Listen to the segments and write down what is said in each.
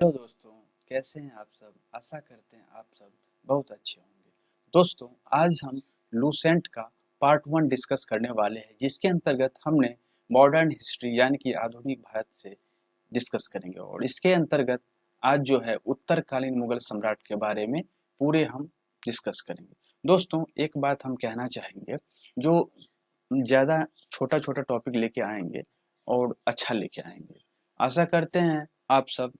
Hello दोस्तों, कैसे हैं आप सब। आशा करते हैं आप सब बहुत अच्छे होंगे। दोस्तों, आज हम लूसेंट का पार्ट 1 डिस्कस करने वाले हैं, जिसके अंतर्गत हमने मॉडर्न हिस्ट्री यानी कि आधुनिक भारत से डिस्कस करेंगे। और इसके अंतर्गत आज जो है उत्तरकालीन मुगल सम्राट के बारे में पूरे हम डिस्कस करेंगे। दोस्तों, एक बात हम कहना चाहेंगे, जो ज़्यादा छोटा छोटा टॉपिक लेके आएंगे और अच्छा लेके आएंगे। आशा करते हैं आप सब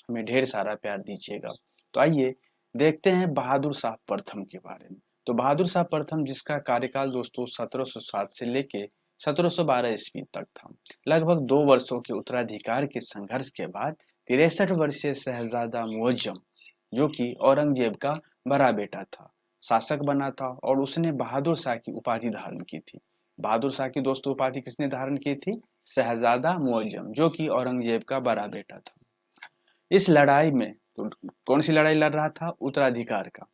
हमें ढेर सारा प्यार दीजिएगा। तो आइए देखते हैं बहादुर शाह प्रथम के बारे में। तो बहादुर शाह प्रथम, जिसका कार्यकाल दोस्तों 1707 से लेके 1712 ईस्वी तक था। लगभग 2 वर्षों के उत्तराधिकार के संघर्ष के बाद 63 वर्षीय शहजादा मुअज्जम, जो कि औरंगजेब का बड़ा बेटा था, शासक बना था और उसने बहादुर शाह की उपाधि धारण की थी। बहादुर शाह की दोस्तों उपाधि किसने धारण की थी? शहजादा मुअज्जम, जो कि औरंगजेब का बड़ा बेटा था। इस लड़ाई में तो कौन सी लड़ाई लड़ रहा था? उत्तराधिकार का।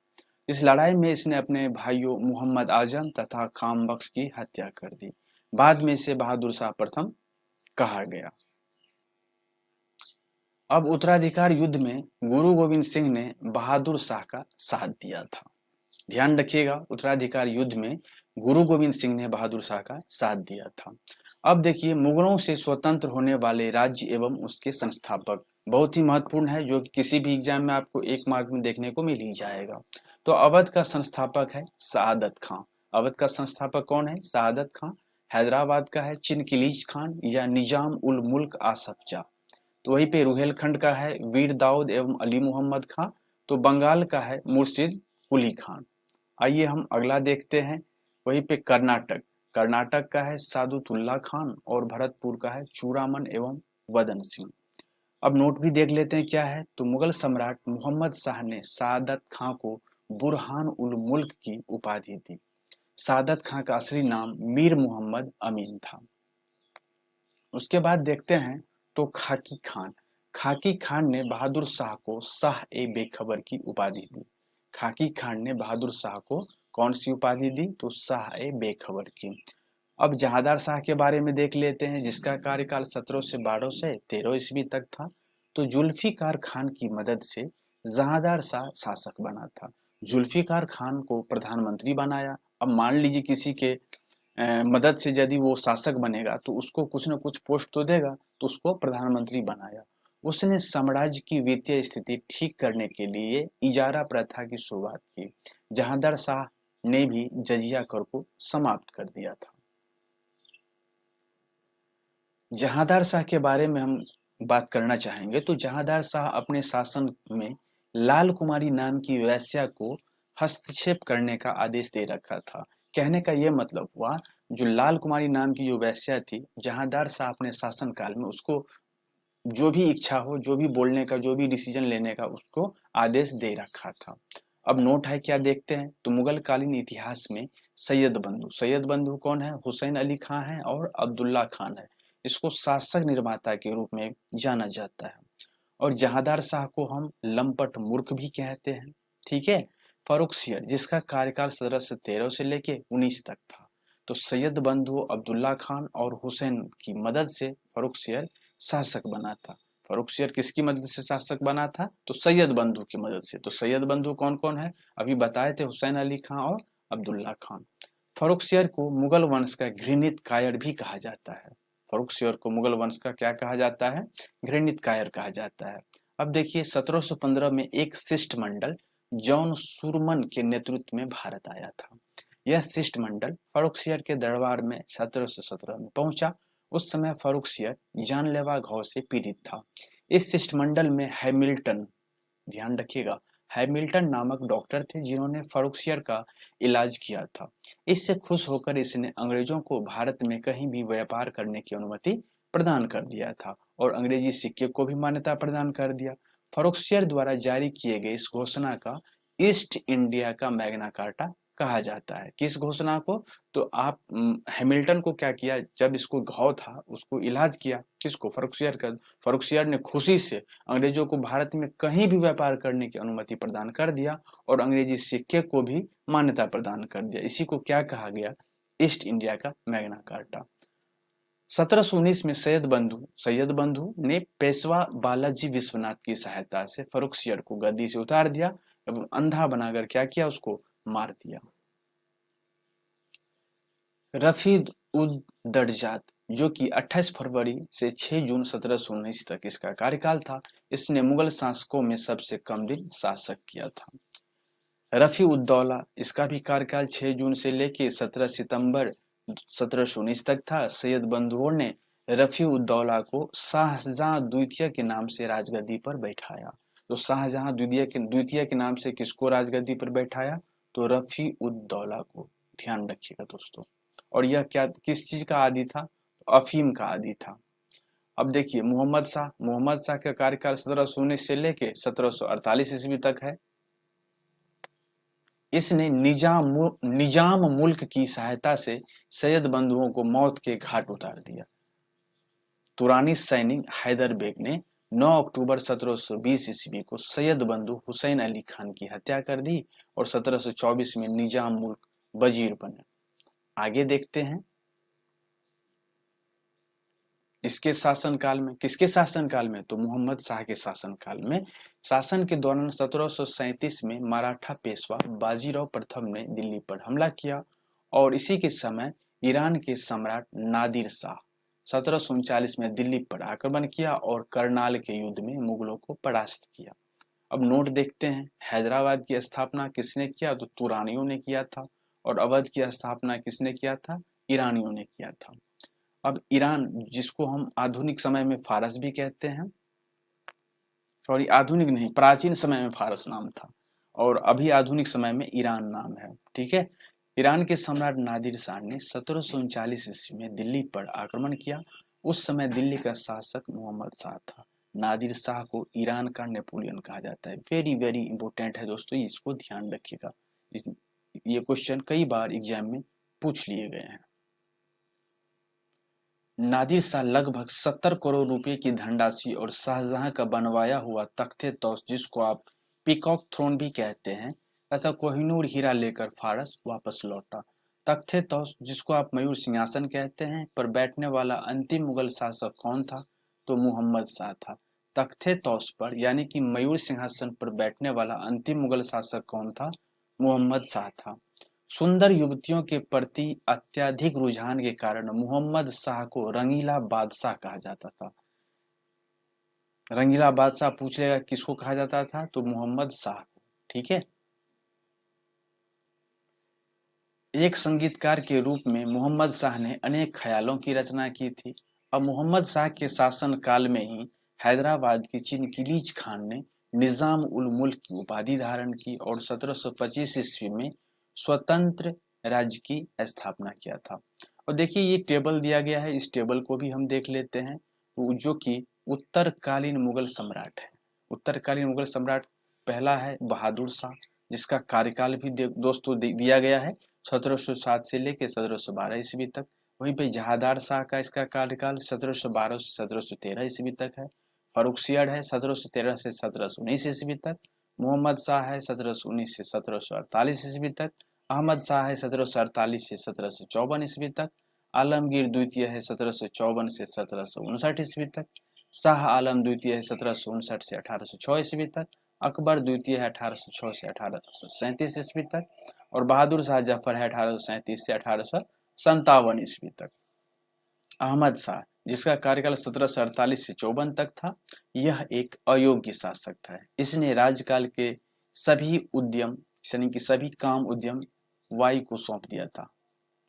इस लड़ाई में इसने अपने भाइयों मोहम्मद आजम तथा खाम बख्श की हत्या कर दी। बाद में इसे बहादुर शाह प्रथम कहा गया। अब उत्तराधिकार युद्ध में गुरु गोविंद सिंह ने बहादुर शाह का साथ दिया था। ध्यान रखिएगा, उत्तराधिकार युद्ध में गुरु गोविंद सिंह ने बहादुर शाह का साथ दिया था। अब देखिए, मुगलों से स्वतंत्र होने वाले राज्य एवं उसके संस्थापक बहुत ही महत्वपूर्ण है, जो कि किसी भी एग्जाम में आपको 1 मार्क में देखने को मिल ही जाएगा। तो अवध का संस्थापक है सआदत खां। अवध का संस्थापक कौन है? सआदत खां। हैदराबाद का है चिनकिलीज खान या निजाम उल मुल्क आसफ जाह। तो वहीं पे रुहेलखंड का है वीर दाऊद एवं अली मोहम्मद खां। तो बंगाल का है मुर्शिद कुली खान। आइए हम अगला देखते हैं। वहीं पे कर्नाटक, कर्नाटक का है सादुतुल्ला खान और भरतपुर का है चूड़ामन एवं वदन सिंह। अब नोट भी देख लेते हैं क्या है। तो मुगल सम्राट मोहम्मद शाह ने सादत खां को बुरहान उल मुल्क की उपाधि दी। सादत खां का असली नाम मीर मोहम्मद अमीन था। उसके बाद देखते हैं तो खाकी खान। खाकी खान ने बहादुर शाह को शाह ए बेखबर की उपाधि दी। खाकी खान ने बहादुर शाह को कौन सी उपाधि दी? तो शाह ए बेखबर की। अब जहांदार शाह के बारे में देख लेते हैं, जिसका कार्यकाल 1712 से 13 ईस्वी तक था। तो जुल्फिकार खान की मदद से जहांदार शाह शासक बना था। जुल्फिकार खान को प्रधानमंत्री बनाया। अब मान लीजिए किसी के मदद से यदि वो शासक बनेगा तो उसको कुछ न कुछ पोस्ट तो देगा, तो उसको प्रधानमंत्री बनाया। उसने साम्राज्य की वित्तीय स्थिति ठीक करने के लिए इजारा प्रथा की शुरुआत की। जहांदार शाह ने भी जजिया कर को समाप्त कर दिया था। जहांदार शाह के बारे में हम बात करना चाहेंगे। तो जहांदार शाह अपने शासन में लाल कुमारी नाम की वेश्या को हस्तक्षेप करने का आदेश दे रखा था। कहने का यह मतलब हुआ, जो लाल कुमारी नाम की जो वेश्या थी, जहांदार शाह अपने शासन काल में उसको जो भी इच्छा हो, जो भी बोलने का, जो भी डिसीजन लेने का, उसको आदेश दे रखा था। अब नोट है क्या देखते हैं। तो मुगल कालीन इतिहास में सैयद बंधु, सैयद बंधु कौन है? हुसैन अली खां है और अब्दुल्ला खान है। इसको शासक निर्माता के रूप में जाना जाता है। और जहांदार शाह को हम लंपट मूर्ख भी कहते हैं। ठीक है। फर्रुखसियर, जिसका कार्यकाल 1713 से लेके 19 तक था। तो सैयद बंधु अब्दुल्ला खान और हुसैन की मदद से फर्रुखसियर शासक बना था। फर्रुखसियर किसकी मदद से शासक बना था? तो सैयद बंधु की मदद से। तो सैयद बंधु कौन कौन है? अभी बताए थे, हुसैन अली खां और अब्दुल्ला खान। फर्रुखसियर को मुगल वंश का घृणित कायर भी कहा जाता है। फर्रुखसियर को मुगल वंश का क्या कहा जाता है? घृणित कायर कहा जाता है। अब देखिए, 1715 में एक शिष्टमंडल जॉन सुरमन के नेतृत्व में भारत आया था। यह शिष्टमंडल फर्रुखसियर के दरबार में 1717 में पहुंचा। उस समय फर्रुखसियर जानलेवा घाव से पीड़ित था। इस शिष्टमंडल में हैमिल्टन, ध्यान रखिएगा, हैमिल्टन नामक डॉक्टर थे, जिन्होंने फर्रुखसियर का इलाज किया था। इससे खुश होकर इसने अंग्रेजों को भारत में कहीं भी व्यापार करने की अनुमति प्रदान कर दिया था और अंग्रेजी सिक्के को भी मान्यता प्रदान कर दिया। फर्रुखसियर द्वारा जारी किए गए इस घोषणा का ईस्ट इंडिया का मैग्ना कार्टा कहा जाता है। किस घोषणा को? तो आप हैमिल्टन को क्या किया, जब इसको घाव था उसको इलाज किया। किसको? फर्रुखसियर का। फर्रुखसियर ने खुशी से अंग्रेजों को भारत में कहीं भी व्यापार करने की अनुमति प्रदान कर दिया और अंग्रेजी सिक्के को भी मान्यता प्रदान कर दिया। इसी को क्या कहा गया? ईस्ट इंडिया का मैग्ना कार्टा। 1719 में सैयद बंधु ने पेशवा बालाजी विश्वनाथ की सहायता से फर्रुखसियर को गद्दी से उतार दिया एवं अंधा बनाकर क्या किया, उसको मार दिया। रफीद उद दर्जात, जो कि 28 फरवरी से 6 जून 1719 तक इसका कार्यकाल था, इसने मुगल शासकों में सबसे कम दिन शासक किया था। रफी उद्दौला, इसका भी कार्यकाल 6 जून से लेके 17 सितंबर 1719 तक था। सैयद बंधुओं ने रफी उद्दौला को शाहजहां द्वितीय के नाम से राजगद्दी पर बैठाया। तो शाहजहां द्वितीय के नाम से किसको राजगद्दी पर बैठाया, तो रफी उद्दौला को। ध्यान रखिएगा दोस्तों। और यह क्या, किस चीज का आदि था, अफीम का आदि था। अब देखिए मोहम्मद शाह का कार्यकाल 1719 से लेके 1748 ईस्वी तक है। इसने निजाम मुल्क की सहायता से सैयद बंधुओं को मौत के घाट उतार दिया। तुरानी सैनिक हैदर बेग ने 9 अक्टूबर 1720 ईस्वी को सैयद बंधु हुसैन अली खान की हत्या कर दी और 1724 में निजाम मुल्क वजीर बने। आगे देखते हैं इसके शासनकाल में, किसके शासनकाल में, तो मोहम्मद शाह के शासनकाल में। शासन के दौरान 1737 में मराठा पेशवा बाजीराव प्रथम ने दिल्ली पर हमला किया और इसी के समय ईरान के सम्राट नादिर शाह 1739 में दिल्ली पर आक्रमण किया और करनाल के युद्ध में मुगलों को परास्त किया। अब नोट देखते हैं, हैदराबाद की स्थापना किसने किया, तो तुरानियों ने किया था। और अवध की स्थापना किसने किया था, ईरानियों ने किया था। अब ईरान, जिसको हम आधुनिक समय में फारस भी कहते हैं, सॉरी आधुनिक नहीं, प्राचीन समय में फारस नाम था और अभी आधुनिक समय में ईरान नाम है। ठीक है। ईरान के सम्राट नादिर शाह ने 1739 ईस्वी में दिल्ली पर आक्रमण किया। उस समय दिल्ली का शासक मोहम्मद शाह था। नादिर शाह को ईरान का नेपोलियन कहा जाता है। वेरी वेरी इंपॉर्टेंट है दोस्तों, इसको ध्यान रखिएगा। ये क्वेश्चन कई बार एग्जाम में पूछ लिए गए हैं। नादिर शाह लगभग 70 करोड़ रुपए की धनराशि और शाहजहां का बनवाया हुआ तख्ते तौस, जिसको आप पीकॉक थ्रोन भी कहते हैं, तथा कोहिनूर हीरा लेकर फारस वापस लौटा। तख्ते तौस, जिसको आप मयूर सिंहासन कहते हैं, पर बैठने वाला अंतिम मुगल शासक कौन था, तो मुहम्मद शाह था। तख्ते तौस पर यानी कि मयूर सिंहासन पर बैठने वाला अंतिम मुगल शासक कौन था, मुहम्मद शाह था। सुंदर युवतियों के प्रति अत्यधिक रुझान के कारण मुहम्मद शाह को रंगीला बादशाह कहा जाता था। रंगीला बादशाह पूछ लेगा किसको कहा जाता था, तो मुहम्मद शाह को। ठीक है। एक संगीतकार के रूप में मोहम्मद शाह ने अनेक ख्यालों की रचना की थी। अब मोहम्मद शाह के शासन काल में ही हैदराबाद की चिनकिलीज खान ने निजाम उल मुल्क की उपाधि धारण की और 1725 ईस्वी में स्वतंत्र राज्य की स्थापना किया था। और देखिए ये टेबल दिया गया है, इस टेबल को भी हम देख लेते हैं, जो कि उत्तरकालीन मुगल सम्राट है। उत्तरकालीन मुगल सम्राट पहला है बहादुर शाह, जिसका कार्यकाल भी दोस्तों दिया गया है 1707 से लेकर 1712 ईस्वी तक। वहीं पे जहादार शाह का इसका कार्यकाल 1712 से 1713 ईस्वी तक है। फर्रुखसियर है 1713 से 1719 ईस्वी तक। मोहम्मद शाह है 1719 से 1748 ईस्वी तक। अहमद शाह है 1748 से 1754 ईस्वी तक। आलमगीर द्वितीय है 1754 से 1759 ईस्वी तक। शाह आलम द्वितीय है 1759 से 1806 ईस्वी तक। अकबर द्वितीय है 1806 से 1837 ईस्वी तक। और बहादुर शाह जफर है 1837 से 1857 ईस्वी तक। अहमद शाह, जिसका कार्यकाल 1748 से 54 तक था, यह एक अयोग्य शासक था। इसने राज्यकाल के सभी उद्यम यानी कि सभी काम उद्यम वाई को सौंप दिया था।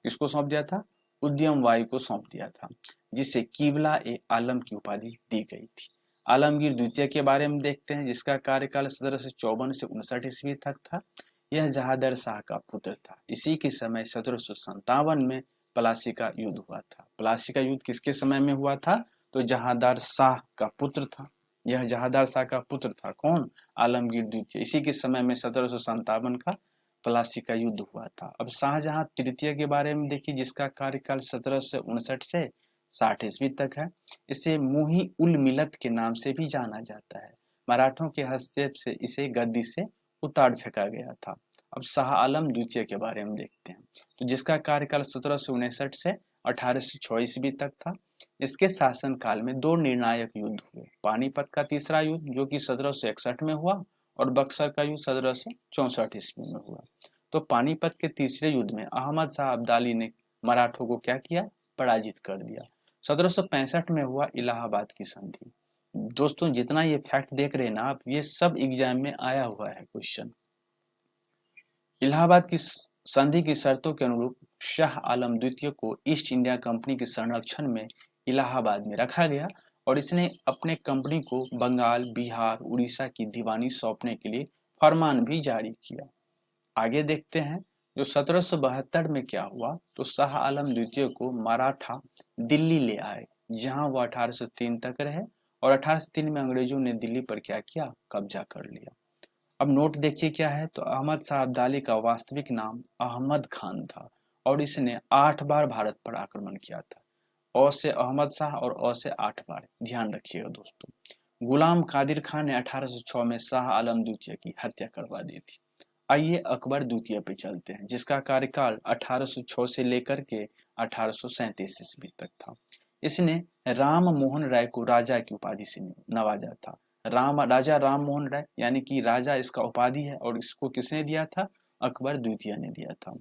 किसको सौंप दिया था, उद्यम वाई को सौंप दिया था, जिसे किबला ए आलम की उपाधि दी गई थी। आलमगीर द्वितीय के बारे में देखते हैं, जिसका कार्यकाल 1754 से 59 ईस्वी तक था। यह जहादर शाह का पुत्र था। इसी के समय 1757 में प्लासी का युद्ध हुआ था। प्लासी का युद्ध किसके समय में हुआ था, तो जहादार शाह का पुत्र था। यह जहादार शाह का पुत्र था, कौन, आलमगीर द्वितीय। इसी के समय में 1757 का प्लासी का युद्ध हुआ था। अब शाहजहां तृतीय के बारे में देखिए, जिसका कार्यकाल 1759 से 60 ईस्वी तक है। इसे मुही उल मिलत के नाम से भी जाना जाता है। मराठों के हस्तक्षेप से इसे गद्दी से उतार फेंका गया था। अब शाह आलम द्वितीय के बारे में देखते हैं, तो जिसका कार्यकाल 1759 से 1806 ईस्वी तक था। इसके शासनकाल में दो निर्णायक युद्ध हुए। पानीपत का तीसरा युद्ध जो कि 1761 में हुआ और बक्सर का युद्ध 1764 ईस्वी में हुआ। तो पानीपत के तीसरे युद्ध में अहमद शाह अब्दाली ने मराठों को क्या किया, पराजित कर दिया। 1765 में हुआ इलाहाबाद की संधि। दोस्तों जितना ये फैक्ट देख रहे हैं ना आप, ये सब एग्जाम में आया हुआ है क्वेश्चन। इलाहाबाद की संधि की शर्तों के अनुरूप शाह आलम द्वितीय को ईस्ट इंडिया कंपनी के संरक्षण में इलाहाबाद में रखा गया और इसने अपने कंपनी को बंगाल, बिहार, उड़ीसा की दीवानी सौंपने के लिए फरमान भी जारी किया। आगे देखते हैं जो 1772 में क्या हुआ। तो शाह आलम द्वितीय को मराठा दिल्ली ले आए, जहां वह 1803 तक रहे और 1803 में अंग्रेजों ने दिल्ली पर क्या किया, कब्जा कर लिया। अब नोट देखिए क्या है। तो अहमद शाह अब्दाली का वास्तविक नाम अहमद खान था और इसने 8 बार भारत पर आक्रमण किया था। अ से अहमद शाह और अ से 8 बार, ध्यान रखिएगा दोस्तों। गुलाम कादिर खान ने 1806 में शाह आलम द्वितीय की हत्या करवा दी थी। आइए अकबर द्वितीय पे चलते हैं, जिसका कार्यकाल 1806 से लेकर के 1837 ईस्वी तक था। इसने राम मोहन राय को राजा की उपाधि से नवाजा था। राजा राम मोहन राय यानी कि राजा इसका उपाधि है और इसको किसने दिया था, अकबर द्वितीय ने दिया था।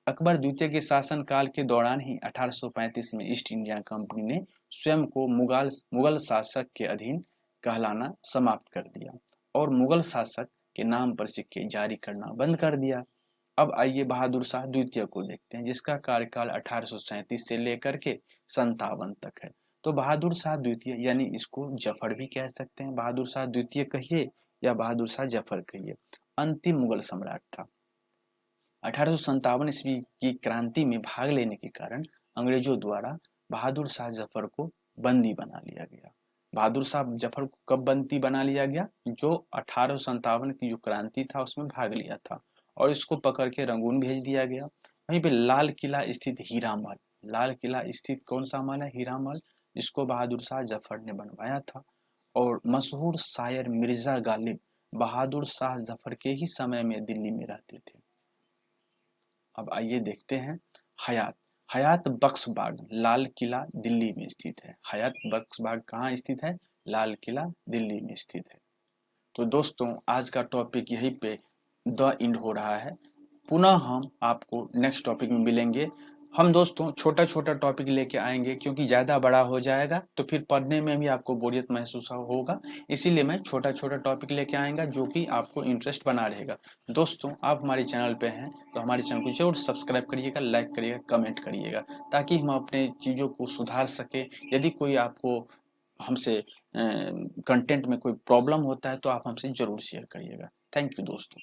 अकबर द्वितीय के शासनकाल के दौरान ही 1835 में ईस्ट इंडिया कंपनी ने स्वयं को मुगल शासक के अधीन कहलाना समाप्त कर दिया और मुगल शासक के नाम पर सिक्के जारी करना बंद कर दिया। अब आइए बहादुर शाह द्वितीय को देखते हैं, जिसका कार्यकाल 1837 से लेकर के 57 तक है। तो बहादुर शाह द्वितीय यानी इसको जफर भी कह सकते हैं, बहादुर शाह द्वितीय कहिए या बहादुर शाह जफर कहिए, अंतिम मुगल सम्राट था। 1857 ईस्वी की क्रांति में भाग लेने के कारण अंग्रेजों द्वारा बहादुर शाह जफर को बंदी बना लिया गया। बहादुर शाह जफर को कब बंदी बना लिया गया, जो 1857 की जो क्रांति था उसमें भाग लिया था और इसको पकड़ के रंगून भेज दिया गया। वहीं पे लाल किला स्थित हीरा महल, लाल किला स्थित कौन सा महल है, हीरा महल, जिसको बहादुर शाह जफर ने बनवाया था। और मशहूर शायर मिर्जा गालिब बहादुर शाह जफर के ही समय में दिल्ली में रहते थे। अब आइए देखते हैं हयात। हयात बख्श बाग लाल किला दिल्ली में स्थित है। हयात बख्श बाग कहाँ स्थित है, लाल किला दिल्ली में स्थित है। तो दोस्तों आज का टॉपिक यहीं पे द एंड हो रहा है। पुनः हम आपको नेक्स्ट टॉपिक में मिलेंगे। हम दोस्तों छोटा छोटा टॉपिक लेके आएंगे, क्योंकि ज़्यादा बड़ा हो जाएगा तो फिर पढ़ने में भी आपको बोरियत महसूस होगा। इसीलिए मैं छोटा छोटा टॉपिक लेके आएंगा जो कि आपको इंटरेस्ट बना रहेगा। दोस्तों आप हमारे चैनल पे हैं तो हमारे चैनल को जरूर सब्सक्राइब करिएगा, लाइक करिएगा, कमेंट करिएगा, ताकि हम अपने चीज़ों को सुधार सके। यदि कोई आपको हमसे कंटेंट में कोई प्रॉब्लम होता है तो आप हमसे ज़रूर शेयर करिएगा। थैंक यू दोस्तों।